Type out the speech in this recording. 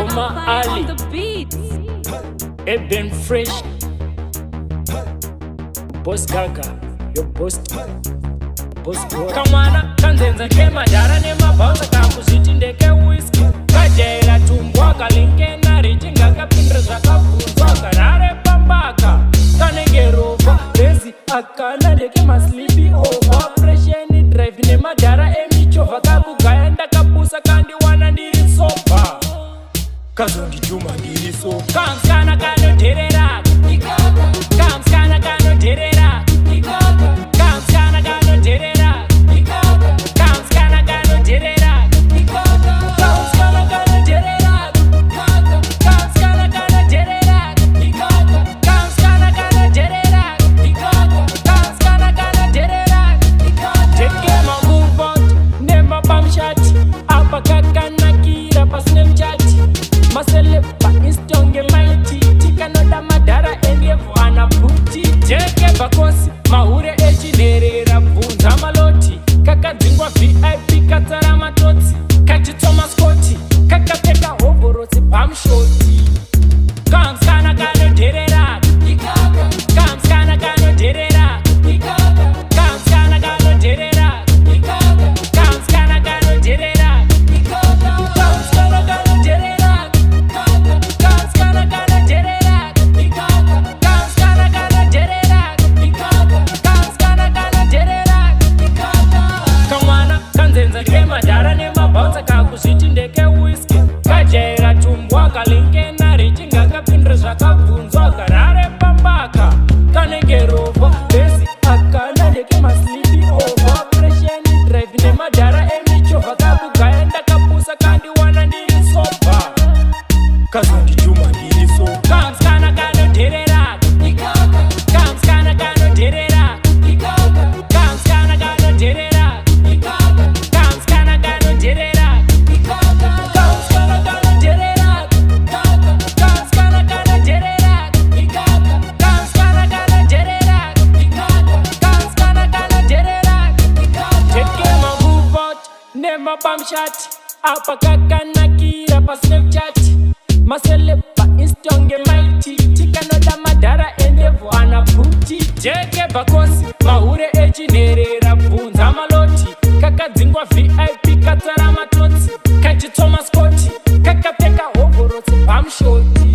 Oma Ali, the beats. Eben Fresh, Boss Gaga, your boss kamwana kanzenza kemadhara nemabhautsa kakuzviti ndeke whisky kajaira tumbwa kalinkena richinga kapindira zvakabvunzwa karare pambaka kanenge ropa rezi akana ndeke maslipi over fresheni drive nemadhara emichovha kakugaya ndakapusa kandiwana ndiri soba kazondijuma ndiri so kamskana kanodherera kamskana kanodherera kamskana kanodherera kamskana kanodherera kamskana kanodherera kamskana kanodherera kamskana kanodherera kamskana kanodherera tekema muvot nemabamshati apa kakanakira pasine mchati maseleba instonge maiti tikanoda madhara endevana bhuti jeke bakosi mahure echinherera bvunza maloti kakadzingwa vip katsara matotsi kachitsoma skoti kakapfeka hovhorotsi pamshoti kamskana kanodherera kamskana kanodherera kamskana kanodherera kamskana kanodherera kemadhara nemabhautsa kakuzviti ndeke whisky kajaira tumbwa kalinkena richinga kapindira zvakabvunzwa garare pambaka kanenge ropa besi akana ndeke maslipi over fresheni drive nemadhara emichovha kakugaya ndakapusa kandiwana ndiri soba kazondijuma ndiri so kamskana kanodherera kamskana kanodherera kamskana kanodherera nemabamshati apa kakanakira pasnapchat maseleba instonge maiti tikanoda madhara endevwana bhuti jeke bakosi mahure echinherera bvunza maloti kakadzingwa vip katsara matotsi kachitsoma skoti kakapfeka hovhorotsi pamshoti